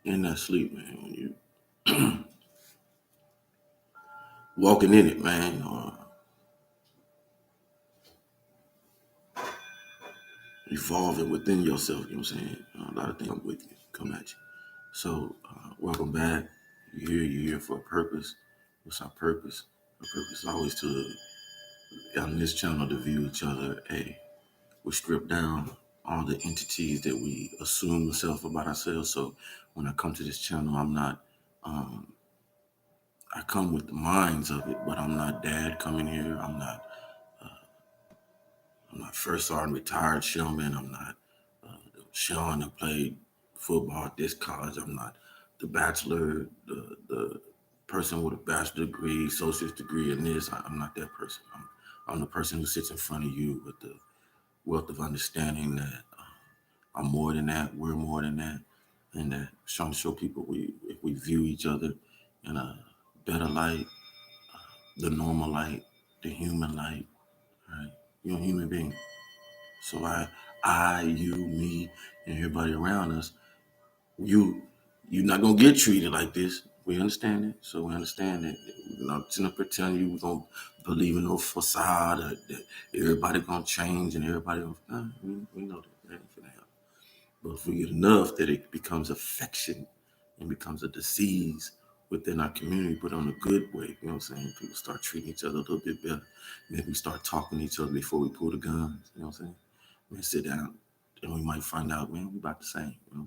in that sleep, man, when you walking in it, man, or evolving within yourself, you know what I'm saying? A lot of things come with you, come at you. So, welcome back. You're here for a purpose. What's our purpose? Our purpose is always on this channel, to view each other. We strip down all the entities that we assume self about ourselves. So when I come to this channel, um, I come with the minds of it, but I'm not dad coming here. I'm not first sergeant retired showman. I'm not Sean that played football at this college. I'm not the bachelor, the person with a bachelor degree, associate's degree in this. I'm not that person. I'm the person who sits in front of you with the wealth of understanding that I'm more than that, we're more than that, and that trying to show people if we view each other in a better light, the normal light, the human light, right? You're a human being. So you, me, and everybody around us, you, you're not gonna get treated like this. We understand it. So we understand that we're not gonna pretend you gonna believe in no facade or that everybody gonna change and everybody gonna, nah, we know that ain't gonna happen. But if we get enough that it becomes affection and becomes a disease within our community, but on a good way, you know what I'm saying? People start treating each other a little bit better. Maybe we start talking to each other before we pull the guns, you know what I'm saying? We sit down and we might find out, man, we about the same, you know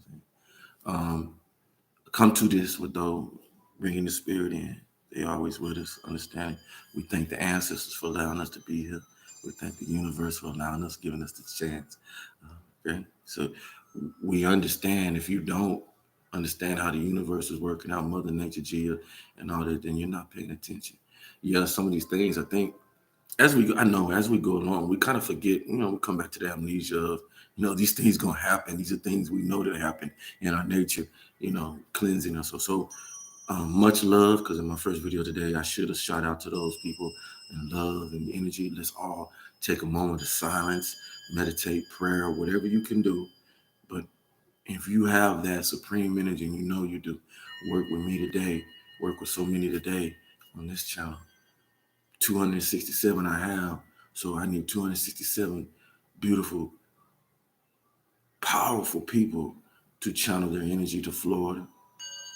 what I'm saying? Come to this with those bringing the spirit in. They always with us, understanding. We thank the ancestors for allowing us to be here. We thank the universe for allowing us, giving us the chance. Okay, so we understand. If you don't understand how the universe is working out, Mother Nature, Gia, and all that, then you're not paying attention. Yeah, some of these things I think as we go along, we kind of forget, we come back to the amnesia of, these things gonna happen. These are things we know that happen in our nature, cleansing us. So much love, because in my first video today, I should have shout out to those people and love and energy. Let's all take a moment of silence, meditate, prayer, whatever you can do. But if you have that supreme energy, and you know you do, work with me today, work with so many today on this channel. 267 I have. So I need 267 beautiful, powerful people to channel their energy to Florida,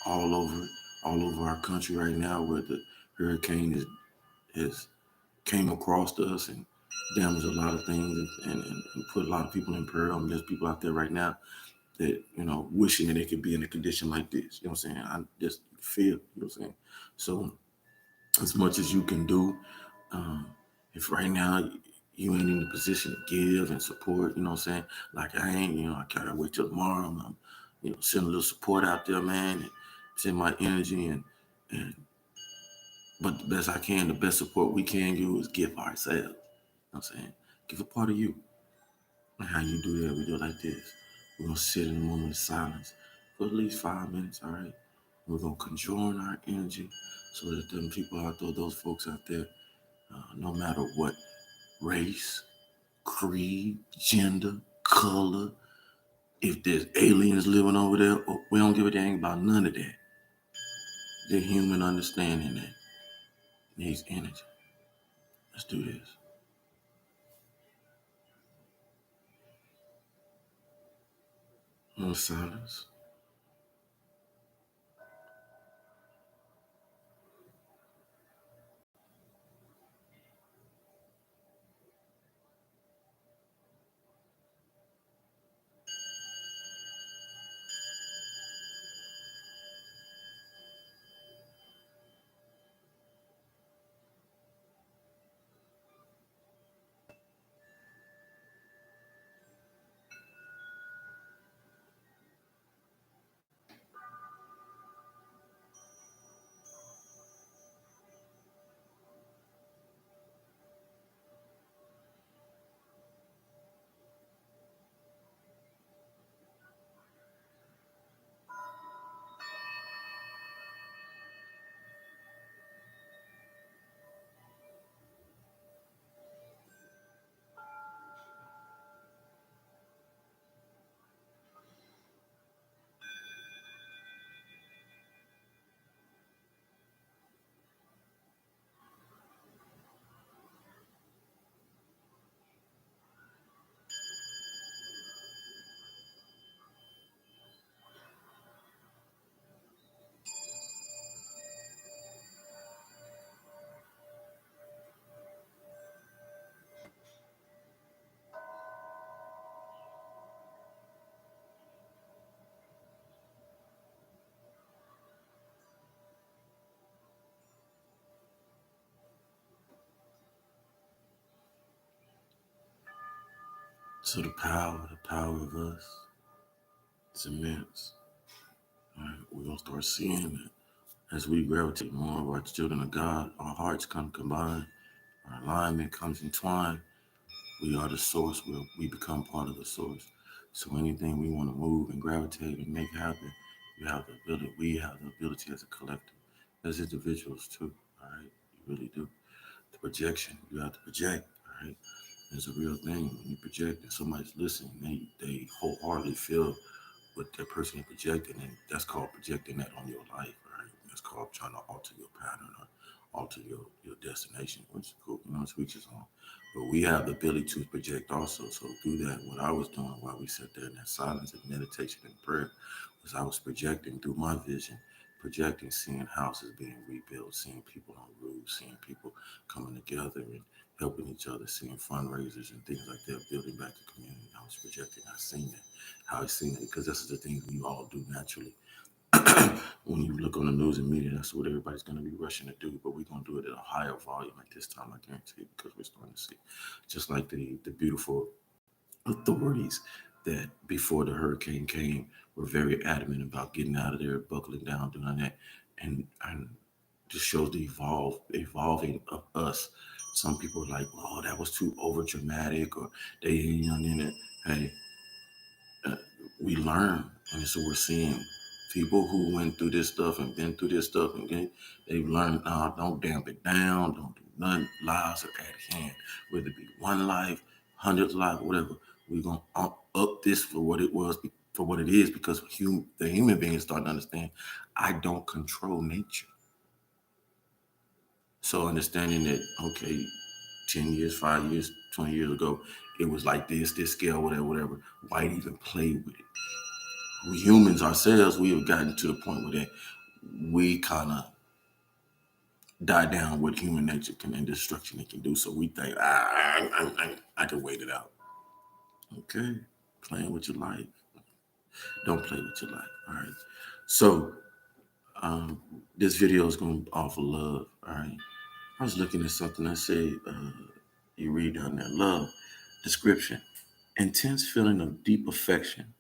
all over, all over our country right now, where the hurricane is came across us and damaged a lot of things and put a lot of people in peril. And there's people out there right now that, wishing that they could be in a condition like this. You know what I'm saying? I just feel, you know what I'm saying? So as much as you can do, um, if right now you ain't in the position to give and support, you know what I'm saying? Like I ain't, I gotta wait till tomorrow. Send a little support out there, man, and send my energy and but the best I can, the best support we can do is give ourselves. You know what I'm saying? Give a part of you. And how you do that, we do it like this. We're gonna sit in a moment of silence for at least 5 minutes, all right? We're gonna conjoin our energy so that them people out there, those folks out there, no matter what race, creed, gender, color, if there's aliens living over there, we don't give a dang about none of that. The human understanding that needs energy. Let's do this. No silence. So the power of us is immense. All right, we're gonna start seeing it as we gravitate more of our children of God. Our hearts come combined, our alignment comes entwined. We are the source. We become part of the source. So anything we want to move and gravitate and make happen, we have the ability. We have the ability as a collective, as individuals too. All right, you really do. The projection, you have to project. All right, it's a real thing. When you project and somebody's listening, they wholeheartedly feel what that person is projecting, and that's called projecting that on your life. Right? That's called trying to alter your pattern or alter your destination, which is cool. You know, it's reaches on. But we have the ability to project also. So through that, what I was doing while we sat there in that silence and meditation and prayer was I was projecting through my vision, projecting, seeing houses being rebuilt, seeing people on roofs, seeing people coming together and helping each other, seeing fundraisers and things like that, building back the community. I was projecting. I seen that, how I seen it, because that's the thing we all do naturally. When you look on the news and media, that's what everybody's going to be rushing to do. But we're going to do it at a higher volume at this time, I guarantee you, because we're starting to see, just like the beautiful authorities that before the hurricane came were very adamant about getting out of there, buckling down, doing that, and just shows the evolving of us. Some people are like, "Oh, that was too over dramatic," or they ain't young in it. Hey, uh, we learn, and so we're seeing people who went through this stuff and been through this stuff, and they've learned. Don't damp it down. Don't do none. Lives are at hand, whether it be one life, hundreds of lives, whatever. We're gonna up this for what it was, for what it is, because the human beings start to understand. I don't control nature. So understanding that, okay, 10 years, 5 years, 20 years ago, it was like this scale, whatever, whatever. Why even play with it? We humans ourselves, we have gotten to the point where that we kind of die down what human nature can and destruction it can do. So we think, I can wait it out. Okay, playing with your life. Don't play with your life. All right. So um, this video is going to offer love. All right. I was looking at something I said, you read down there, love description, intense feeling of deep affection,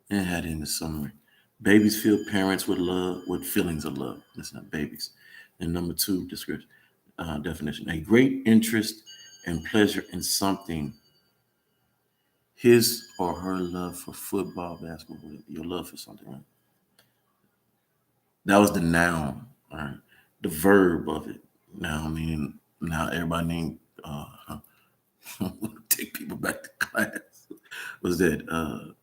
and had in the summary. Babies feel parents with love, with feelings of love. That's not babies. And number two, description, definition: a great interest and pleasure in something. His or her love for football, basketball, your love for something. Right? That was the noun. All right. The verb of it. Now, I mean, now everybody named. Take people back to class. Was that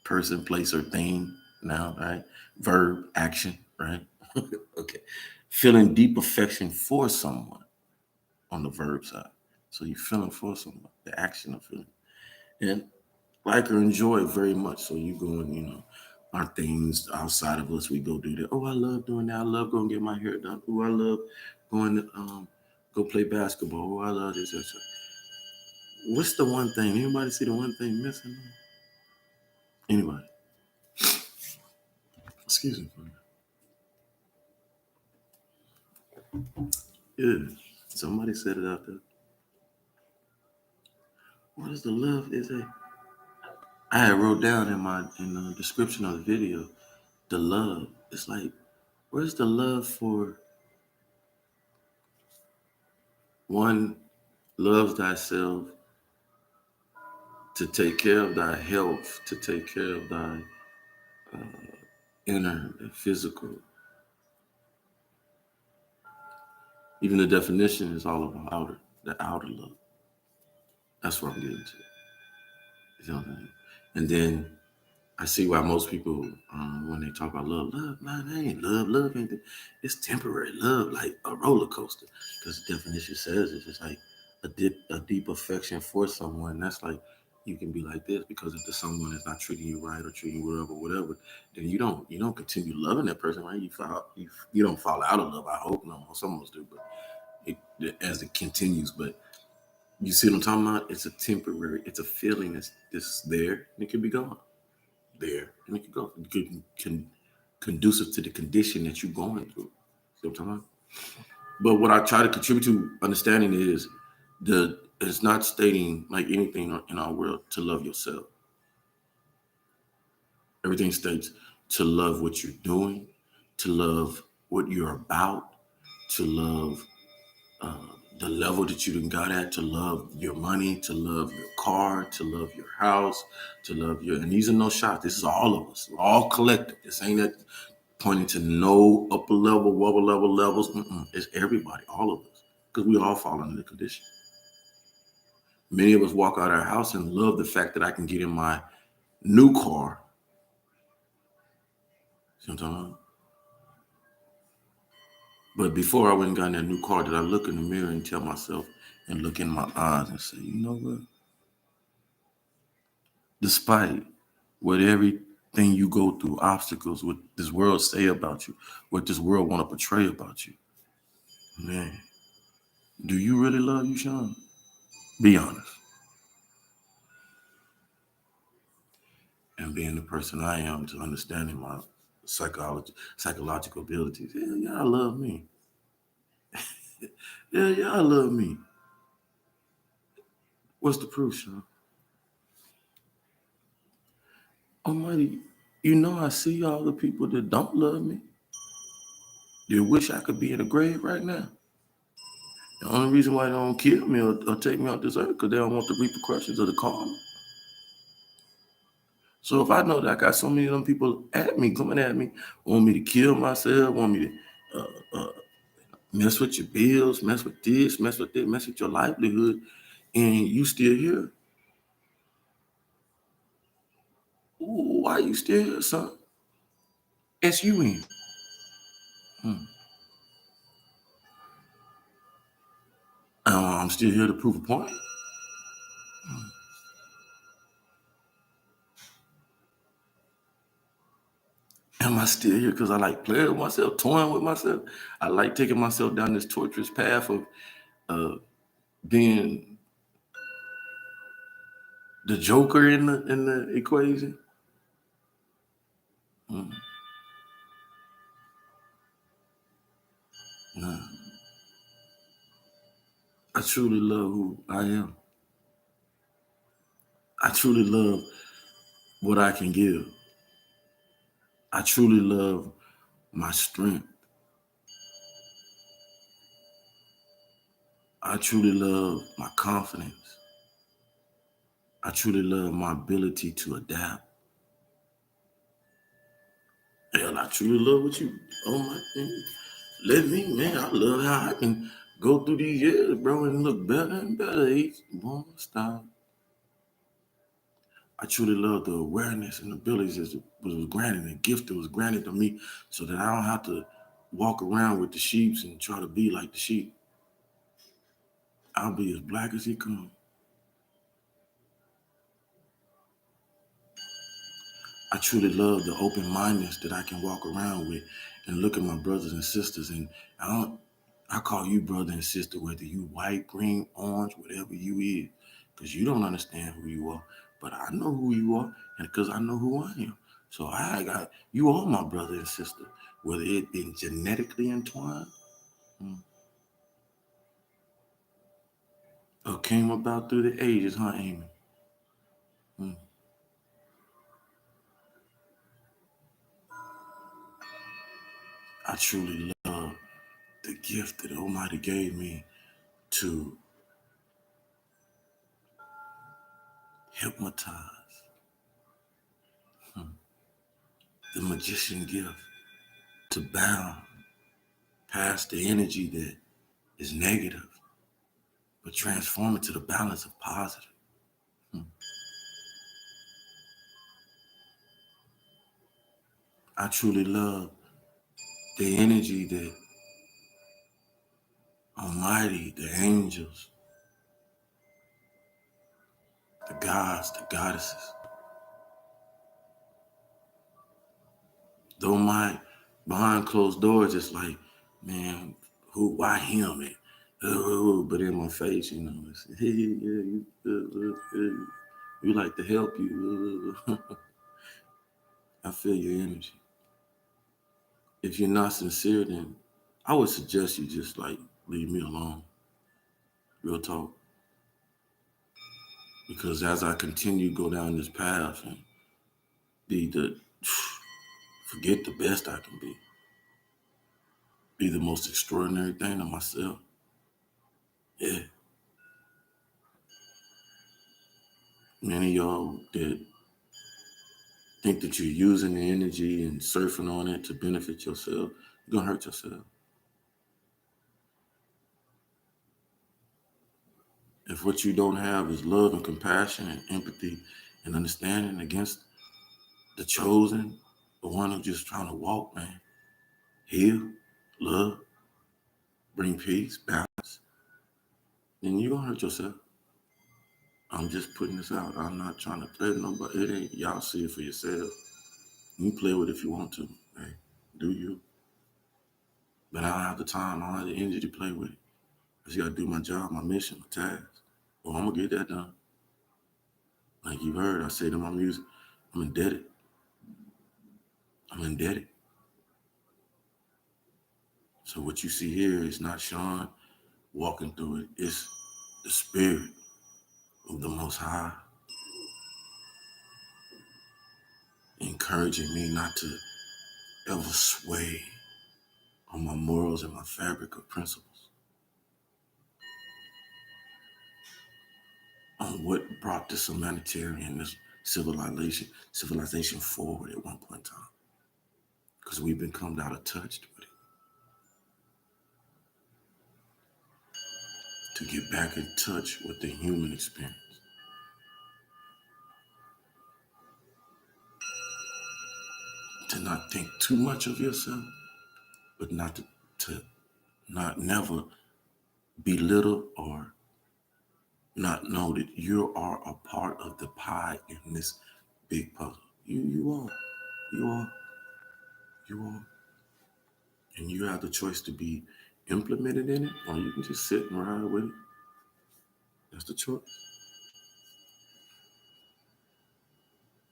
person, place, or thing now, right? Verb, action, right? Okay. Feeling deep affection for someone on the verb side. So you're feeling for someone, the action of feeling. And like or enjoy very much. So you going, our things outside of us, we go do that. Oh, I love doing that. I love going to get my hair done. Oh, I love going to go play basketball. Oh, I love this. What's the one thing? Anybody see the one thing missing? Anybody? Excuse me. Yeah. Somebody said it out there. What is the love? Is it? I had wrote down in the description of the video, the love. It's like, where's the love for one loves thyself, to take care of thy health, to take care of thy inner and physical. Even the definition is all about the outer love. That's what I'm getting to. You know what I mean? And then I see why most people, when they talk about love, man, that ain't love. Love ain't. It's temporary. Love, like a roller coaster, because the definition says it's just like a deep affection for someone. That's like you can be like this because if the someone is not treating you right or treating you whatever, then you don't continue loving that person, right? You don't fall out of love. I hope no more. Some of us do, but as it continues. But you see what I'm talking about? It's a temporary. It's a feeling that's there and it can be gone there, and it can go conducive to the condition that you're going through. See what I'm talking about? But what I try to contribute to understanding is the It's not stating like anything in our world to love yourself. Everything states to love what you're doing, to love what you're about, to love the level that you done got at, to love your money, to love your car, to love your house, to love your, and these are no shots. This is all of us, all collective. This ain't that pointing to no upper level, lower level levels. It's everybody, all of us, because we all fall under the condition. Many of us walk out our house and love the fact that I can get in my new car. See what I'm talking about? But before I went and got in that new car, did I look in the mirror and tell myself and look in my eyes and say, you know what? Despite what everything you go through, obstacles, what this world say about you, what this world want to portray about you, man, do you really love you, Sean? Be honest. And being the person I am to understanding my psychological abilities, yeah, I love me. Yeah, I love me. What's the proof, Sean? Almighty, you know I see all the people that don't love me. They wish I could be in the grave right now. The only reason why they don't kill me or take me out this earth because they don't want the repercussions of the karma. So if I know that I got so many of them people at me, coming at me, want me to kill myself, want me to mess with your bills, mess with this, mess with that, mess with your livelihood, and you still here, why you still here, son? S-U-N. Hmm. I'm still here to prove a point. Am I still here because I like playing with myself, toying with myself? I like taking myself down this torturous path of being the joker in the equation. Mm, nah. I truly love who I am. I truly love what I can give. I truly love my strength. I truly love my confidence. I truly love my ability to adapt. Hell, I truly love what you. Oh my thing. Let me, man. I love how I can go through these years, bro, and look better and better each one stop. I truly love the awareness and abilities that was granted, and gift that was granted to me, so that I don't have to walk around with the sheeps and try to be like the sheep. I'll be as black as he comes. I truly love the open mindedness that I can walk around with and look at my brothers and sisters. And I don't, I call you brother and sister, whether you white, green, orange, whatever you is, because you don't understand who you are. But I know who you are, and because I know who I am. So I got you are my brother and sister, whether it been genetically entwined mm, or came about through the ages, huh, Amy? Mm. I truly love the gift that Almighty gave me to hypnotize, the magician gift to bound past the energy that is negative, but transform it to the balance of positive. Hmm. I truly love the energy that Almighty, the angels, the gods, the goddesses, though my behind closed doors, it's like, man, why him? And, but in my face, it's, hey, yeah, we like to help you. I feel your energy. If you're not sincere, then I would suggest you just like leave me alone. Real talk. Because as I continue to go down this path and be the forget the best I can be the most extraordinary thing of myself. Yeah. Many of y'all that think that you're using the energy and surfing on it to benefit yourself, you're gonna hurt yourself. If what you don't have is love and compassion and empathy and understanding against the chosen, the one who's just trying to walk, man, heal, love, bring peace, balance, then you're gonna hurt yourself. I'm just putting this out. I'm not trying to play with nobody. It ain't y'all see it for yourself. You play with it if you want to. Hey, do you? But I don't have the time, I don't have the energy to play with it. I just gotta do my job, my mission, my task. Well, I'm gonna get that done. Like you heard, I said in my music, I'm indebted. I'm indebted. So what you see here is not Sean walking through it. It's the spirit of the Most High encouraging me not to ever sway on my morals and my fabric of principles, on what brought this humanitarian, this civilization forward at one point in time. Because we've become out of touch with it. To get back in touch with the human experience. To not think too much of yourself, but not to not never belittle or not know that you are a part of the pie in this big puzzle. You are. You are. You are. And you have the choice to be implemented in it, or you can just sit and ride with it. That's the choice.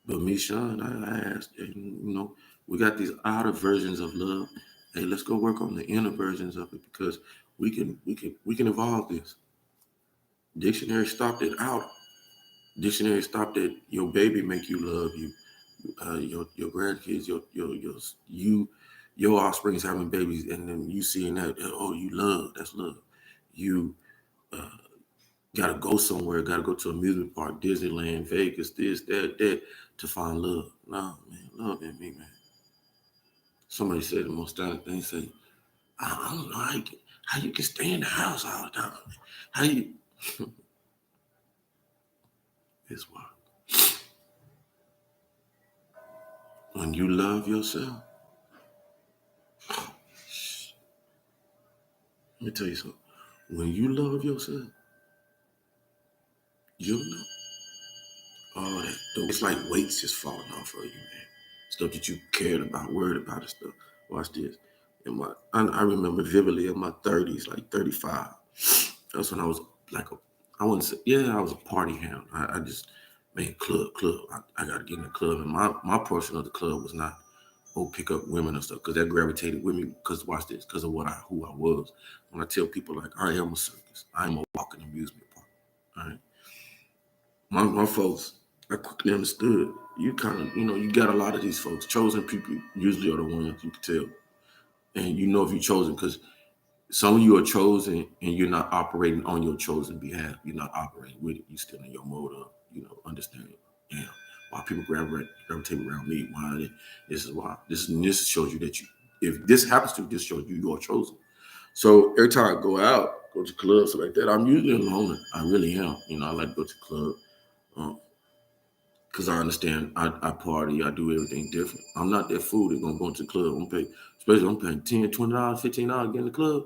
But me, Sean, I asked, we got these outer versions of love. Hey, let's go work on the inner versions of it because we can evolve this. Dictionary stopped it out. Dictionary stopped at your baby make you love you. Your grandkids, your offspring's having babies, and then you seeing that, oh, you love, that's love. You gotta go somewhere, gotta go to amusement park, Disneyland, Vegas, this, that, to find love. No, man, love ain't me, man. Somebody said the most stunning thing, say, I don't know how you can stay in the house all the time. How you it's why. When you love yourself, let me tell you something. When you love yourself, you'll know all that. It's like weights just falling off of you, man. Stuff that you cared about, worried about and stuff. Watch this. I remember vividly in my 30s, like 35. That's when I was like I wouldn't say, yeah, I was a party hound. I just, man, club. I got to get in the club. And my portion of the club was not, pick up women and stuff, because that gravitated with me, because watch this, because of who I was. When I tell people, like, I am a circus, I am a walking amusement park. All right. My folks, I quickly understood. You kind of, you got a lot of these folks. Chosen people usually are the ones you can tell. And you know if you're chosen, because some of you are chosen and you're not operating on your chosen behalf. You're not operating with it. You're still in your mode of, understanding. Yeah. Why people gravitate around me. This is why. This shows you that if this happens to you, this shows you are chosen. So every time I go out, go to clubs, like that, I'm usually alone. I really am. I like to go to the club. Because I understand I party, I do everything different. I'm not that fool that's gonna go into the club. I'm paying $10, $20, $15 to get in the club.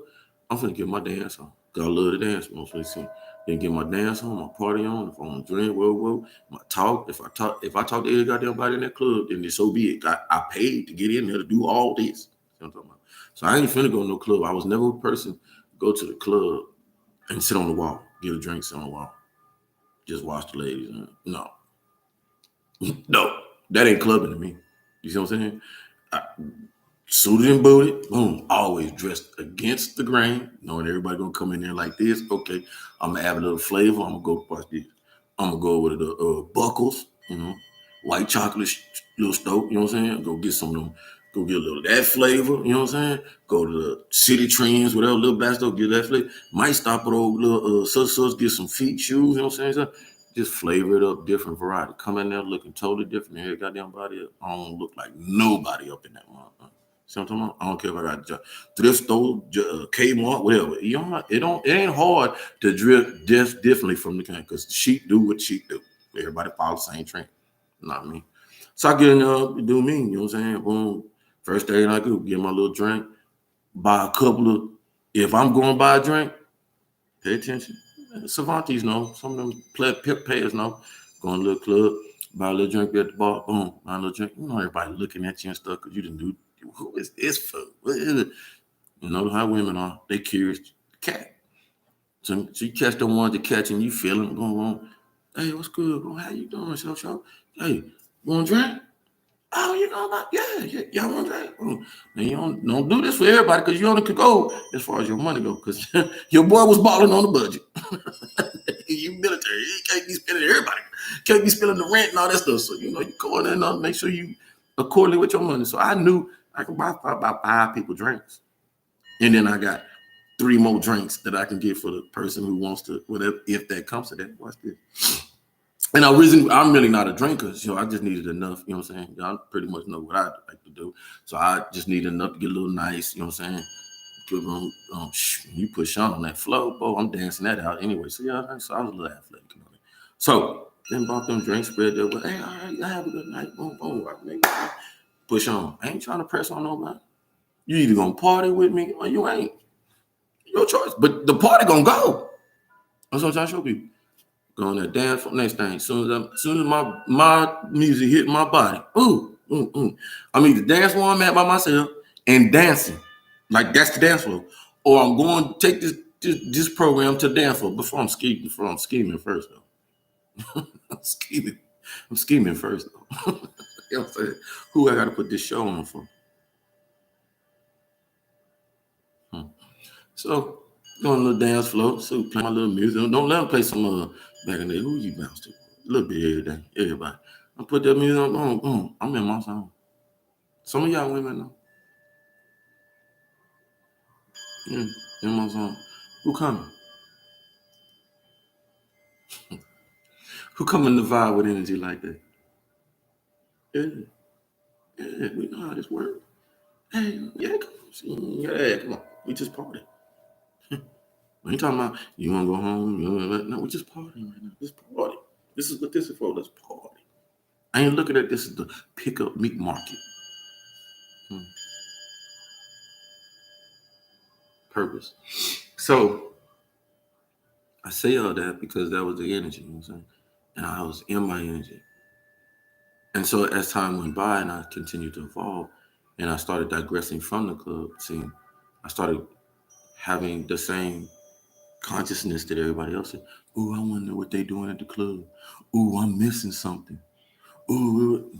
I'm finna get my dance on. Cause I love to dance mostly. Then get my dance on, my party on. If I want to drink, my talk. If I talk to every goddamn body in that club, then so be it. I paid to get in there to do all this. You know what I'm talking about? So I ain't finna go to no club. I was never a person to go to the club and sit on the wall, get a drink, sit on the wall, just watch the ladies. No. No, that ain't clubbing to me. You see what I'm saying? I, Suited and booted, boom, always dressed against the grain, knowing everybody gonna come in there like this. Okay, I'm gonna add a little flavor. I'm gonna go watch this. I'm gonna go over to the Buckles, white chocolate little stove. You know what I'm saying? Go get some of them. Go get a little of that flavor. You know what I'm saying? Go to the City Trends, whatever little back store, get that flavor. Might stop at old little such get some feet shoes. You know what I'm saying? So just flavor it up, different variety. Come in there looking totally different. Every goddamn body, I don't look like nobody up in that motherfucker. See what I'm talking about? I don't care if I got thrift store, Kmart, whatever. It ain't hard to drip just differently from the kind because sheep do what sheep do. Everybody follow the same trend. Not me. So I get in there, do me, you know what I'm saying? Boom. First thing I do, get my little drink, buy a couple of, if I'm going to buy a drink, pay attention. Savantes know, some of them payers know. Go in a little club, buy a little drink at the bar, boom, buy a little drink. You know, everybody looking at you and stuff because you didn't do, who is this for? What is it? You know how women are. They curious. Cat. So you catch the ones that catching you feeling going on. Hey, what's good, bro? How you doing, show? Hey, you want to drink? Oh, you know about y'all want to drink? And you don't do this for everybody because you only could go as far as your money go because your boy was balling on the budget. You military, you can't be spending everybody, can't be spending the rent and all that stuff. So you go in there and make sure you accordingly with your money. So I knew I could buy about 5 people drinks, and then I got 3 more drinks that I can get for the person who wants to, whatever, if that comes to that. Watch this. And I'm really not a drinker, so I just needed enough, you know what I'm saying? Y'all pretty much know what I like to do. So I just need enough to get a little nice, you know what I'm saying? Good you put Sean on that flow, boy, I'm dancing that out anyway. So yeah, so I was a little athletic. So then bought them drinks, spread there, but hey, all right, y'all have a good night. Boom, boom, push on. I ain't trying to press on nobody. You either gonna party with me or you ain't. Your choice. But the party gonna go. That's what I'm trying to show people. Go on that dance for next thing. Soon as my music hit my body, I'm either dance where I'm at by myself and dancing, like that's the dance floor, or I'm going to take this program to dance floor before I'm scheming. First though. I'm scheming first though. You know what I'm saying? Who I got to put this show on for? So go on the dance floor, so play my little music. Don't let them play some back in the day. Who you bounce to? A little bit every day, everybody. I put that music on, boom, boom. I'm in my zone. Some of y'all women know. Yeah, in my zone. Who coming? Who coming to vibe with energy like that? Yeah, yeah, we know how this works. Hey, yeah, come on. Yeah, come on. We just party. We ain't talking about you want to go home. No, we just partying right now. Just party. This is what this is for. Let's party. I ain't looking at this as the pickup meat market. Purpose. So I say all that because that was the energy, you know what I'm saying? And I was in my energy. And so as time went by and I continued to evolve and I started digressing from the club scene, I started having the same consciousness that everybody else had. Ooh, I wonder what they doing at the club. Ooh, I'm missing something. Ooh,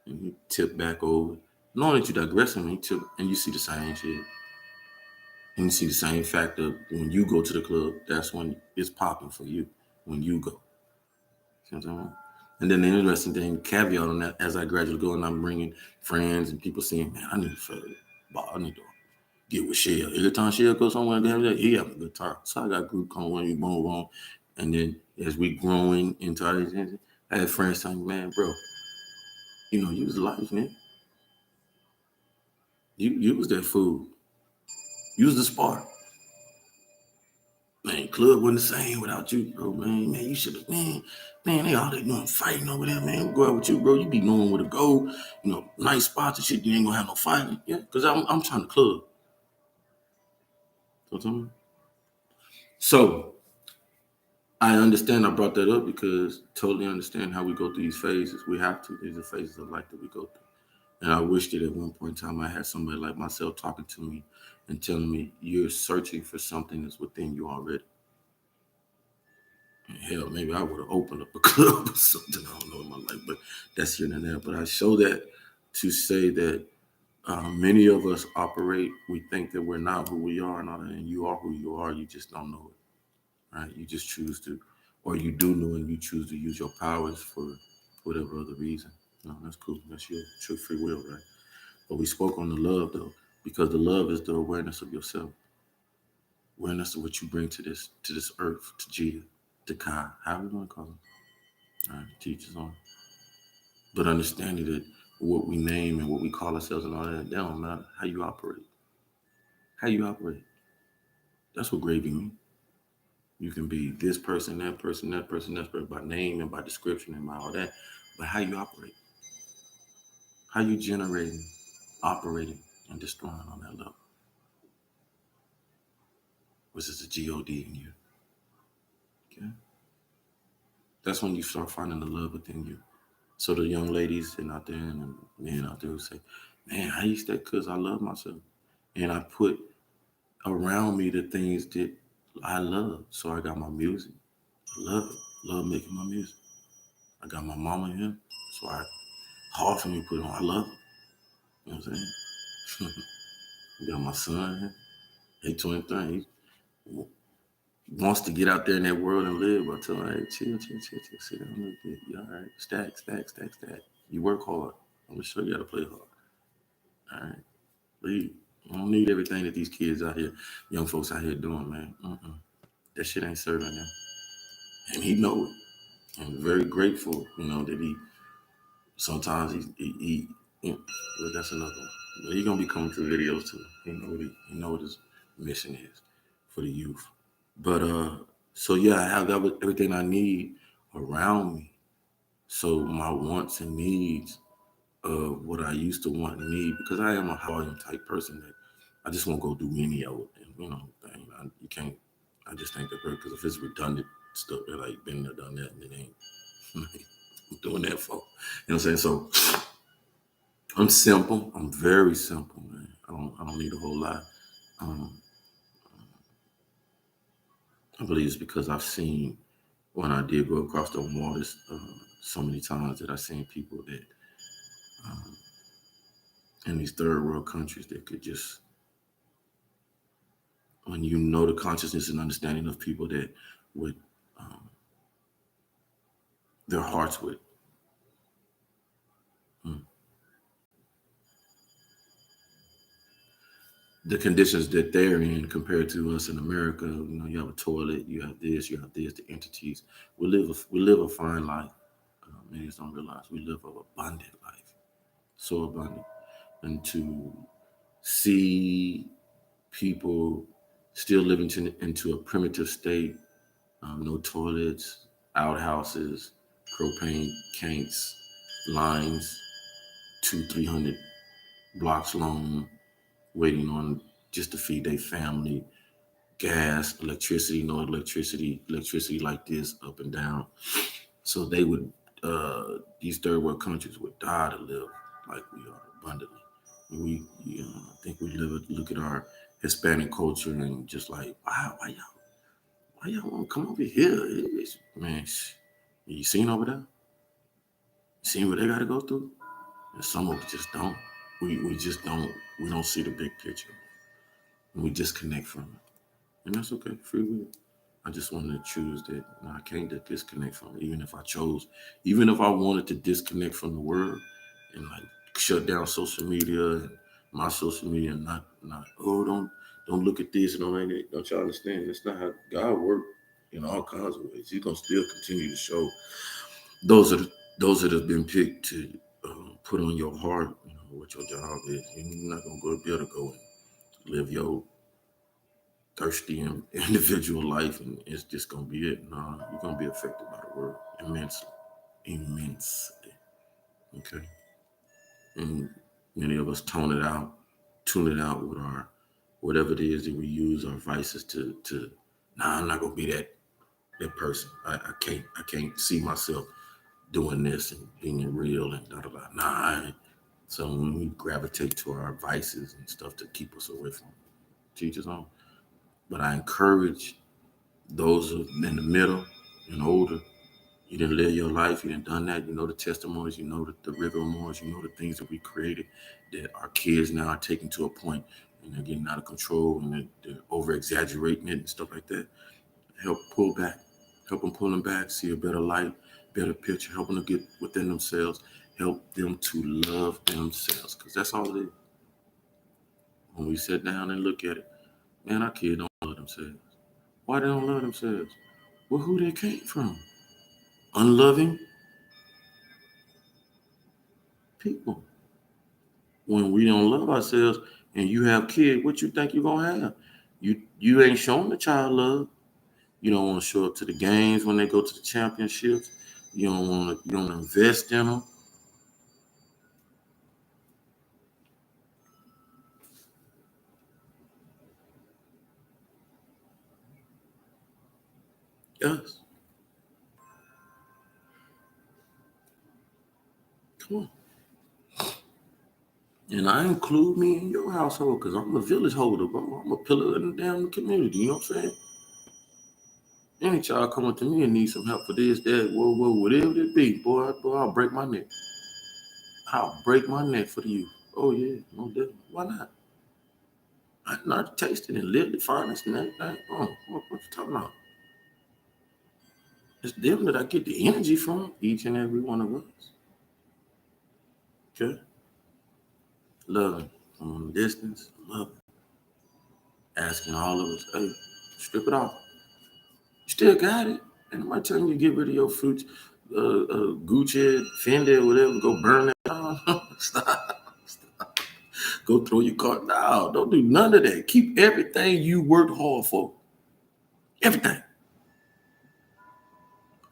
and you tip back over. Knowing that you're digressing, you tip and you see the same shit. And you see the same factor when you go to the club. That's when it's popping for you when you go. See what I'm saying? And then the interesting thing, caveat on that, as I gradually go and I'm bringing friends and people saying, man, I need to feel it. I need to get with Shell. Every time Shell goes somewhere, he have a good time. So I got a group coming when we boom, boom. And then as we growing into our identity, I had friends telling me, man, bro, you was life, man. You was that food. You was the spark. Man, club wasn't the same without you, bro. Man, you should have, man, they all they doing fighting over there, man. Go out with you, bro. You be knowing where to go, nice spots and shit. You ain't gonna have no fighting, yeah. Cause I'm trying to club. So I understand I brought that up because totally understand how we go through these phases. We have to. These are phases of life that we go through. And I wished that at one point in time I had somebody like myself talking to me and telling me you're searching for something that's within you already. Hell, maybe I would have opened up a club or something. I don't know in my life, but that's here and there. But I show that to say that many of us operate. We think that we're not who we are, and you are who you are. You just don't know it, right? You just choose to or you do know and you choose to use your powers for whatever other reason. No, that's cool. That's your free will, right? But we spoke on the love though, because the love is the awareness of yourself, awareness of what you bring to this earth, to Gia, to Kai, however you want to call them. All right, teachers on. But understanding that what we name and what we call ourselves and all that, that don't matter. How you operate. How you operate. That's what gravy means. You can be this person, that person, that person, that person by name and by description and by all that. But how you operate, how you generating, operating, and destroying on that level, which is the God in you. Okay, that's when you start finding the love within you. So the young ladies and out there and the men out there who say, "Man, I used that because I love myself, and I put around me the things that I love." So I got my music, I love it, love making my music. I got my mama here, so I hard for me to put on. I love it. You know what I'm saying? I got my son here. He 23. He wants to get out there in that world and live. But I tell him, hey, chill, chill, chill, chill. Sit down a little bit. You all right? Stack, stack, stack, stack. You work hard. I'm gonna show you how to play hard. All right. Leave. I don't need everything that these kids out here, young folks out here doing, man. That shit ain't serving them. And he know it. I'm very grateful, that he sometimes well, that's another one. But he gonna be coming through videos too. He know what his mission is for the youth. But so yeah, I have everything I need around me. So my wants and needs of what I used to want and need, because I am a high volume type person that I just won't go do any of it. And, you can't. I just think that because if it's redundant stuff that like been there, done that, and it ain't I'm doing that for. You know what I'm saying? So I'm simple. I'm very simple, man. I don't need a whole lot. Um, I believe it's because I've seen when I did go across the waters so many times that I've seen people that um, in these third world countries that could just, when you know the consciousness and understanding of people that with um, their hearts with mm, the conditions that they're in compared to us in America. You have a toilet, you have this, the entities. We live a fine life. Many just don't realize we live an abundant life, so abundant, and to see people still living into a primitive state, no toilets, outhouses, propane tanks, lines, 300 blocks long, waiting on just to feed their family, gas, electricity, no electricity like this up and down. So these third world countries would die to live like we are abundantly. I think we look at our Hispanic culture and just like, wow, why y'all want to come over here? Man, you seen over there? You seen what they got to go through? And some of us just don't. We just don't. We don't see the big picture, and we disconnect from it. And that's okay. Free will. I just wanted to choose that. I can't disconnect from it. Even if I wanted to disconnect from the world and like shut down social media and my social media, and not don't look at this and don't like it. Don't y'all understand? That's not how God works in all kinds of ways. He's gonna still continue to show those are those that have been picked to put on your heart. What your job is. You're not gonna be able to go and live your thirsty and individual life and it's just gonna be it. No, you're gonna be affected by the world immensely. Immensely. Okay. And many of us tune it out with our whatever it is that we use our vices to nah, I'm not gonna be that person. I can't see myself doing this and being real and da da da. Nah, so when we gravitate to our vices and stuff to keep us away from teach us on. But I encourage those who in the middle and older, you didn't live your life, you didn't done that, you know the testimonies, you know the rigor you know the things that we created that our kids now are taking to a point and they're getting out of control and they're over exaggerating it and stuff like that. Help pull back. Help them pull them back, see a better light, better picture, help them to get within themselves, help them to love themselves. Because that's all it is. When we sit down and look at it, man, our kids don't love themselves. Why they don't love themselves? Well, who they came from? Unloving people. When we don't love ourselves and you have kids, what you think you're gonna have? You ain't showing the child love. You don't want to show up to the games when they go to the championships. You don't invest in them. Yes. Come on. And I include me in your household because I'm a village holder, bro. I'm a pillar in the damn community. You know what I'm saying? Any child coming to me and need some help for this, that, whoa, whatever it be, boy, I'll break my neck. I'll break my neck for the youth. Oh yeah, no doubt. Why not? I not tasted and lived the finest and everything. Oh, what you talking about? It's them that I get the energy from, each and every one of us. Okay? Loving from a distance, love, asking all of us, hey, strip it off. You still got it. And I'm not telling you to get rid of your fruits, Gucci, Fendi, whatever, go burn it down. Stop. Go throw your car. No, don't do none of that. Keep everything you worked hard for. Everything.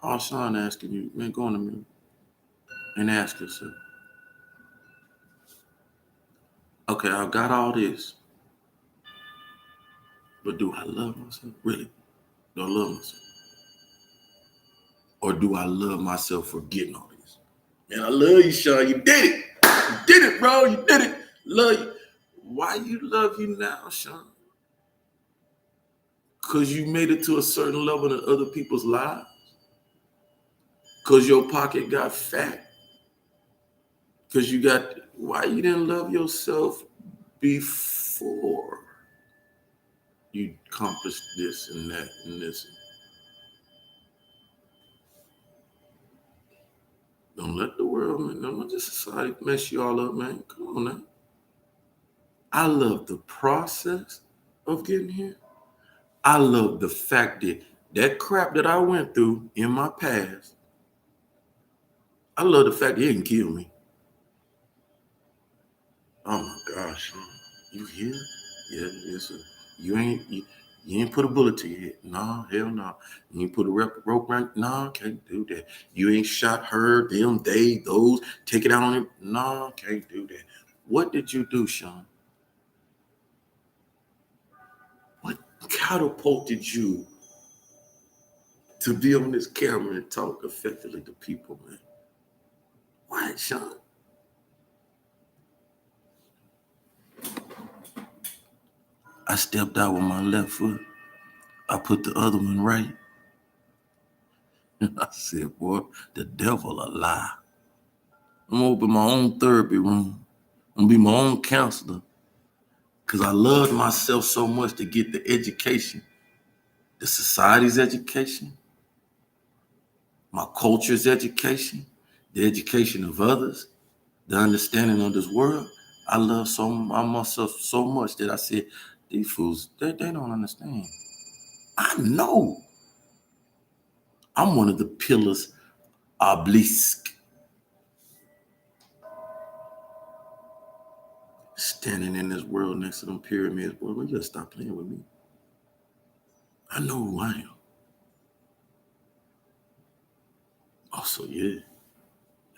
All Sean asking you, man, go in the mirror and ask yourself, okay, I got all this, but do I love myself? Really? Do I love myself? Or do I love myself for getting all this? Man, I love you, Sean. You did it. You did it, bro. You did it. Love you. Why you love you now, Sean? Because you made it to a certain level in other people's lives? Because your pocket got fat? Because you got, why you didn't love yourself before you accomplished this and that and this? Don't let the world, man, don't let the society mess you all up, man. Come on now. I love the process of getting here. I love the fact that that crap that I went through in my past, I love the fact that it didn't kill me. Oh my gosh, you here? Yeah, yes, sir. You ain't you ain't put a bullet to your head. No, hell no. You ain't put a rope around. No, can't do that. You ain't shot her, them, they, those. Take it out on him. No, can't do that. What did you do, Sean? What catapulted you to be on this camera and talk effectively to people, man? Why, Sean? I stepped out with my left foot. I put the other one right. And I said, boy, the devil a lie. I'm gonna open my own therapy room. I'm gonna be my own counselor. Cause I loved myself so much to get the education, the society's education, my culture's education, the education of others, the understanding of this world. I myself so much that I said, these fools, they don't understand. I know I'm one of the pillars obelisk standing in this world next to them pyramids. Boy, you gotta stop playing with me. I know who I am. Also, yeah.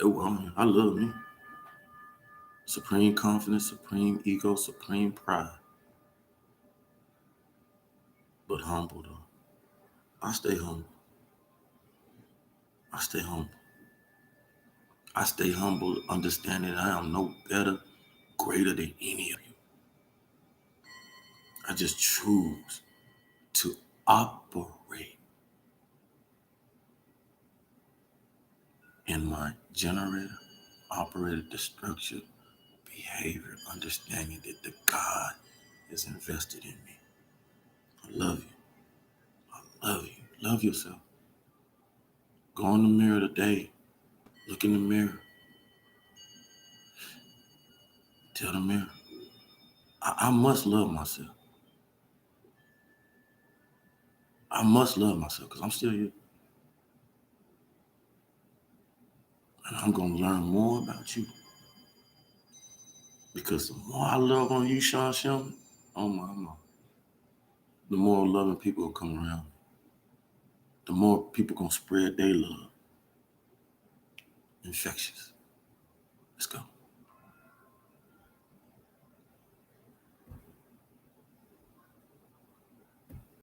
Oh, I love me. Supreme confidence, supreme ego, supreme pride. But humble though. I stay humble. I stay humble. I stay humble, understanding that I am no better, greater than any of you. I just choose to operate in my generator, operator, destruction, behavior, understanding that the God is invested in me. I love you. I love you. Love yourself. Go in the mirror today. Look in the mirror. Tell the mirror, I must love myself. I must love myself because I'm still here. And I'm going to learn more about you. Because the more I love on you, Sean Shelman, oh my, the more loving people will come around. The more people going to spread their love. Infectious. Let's go.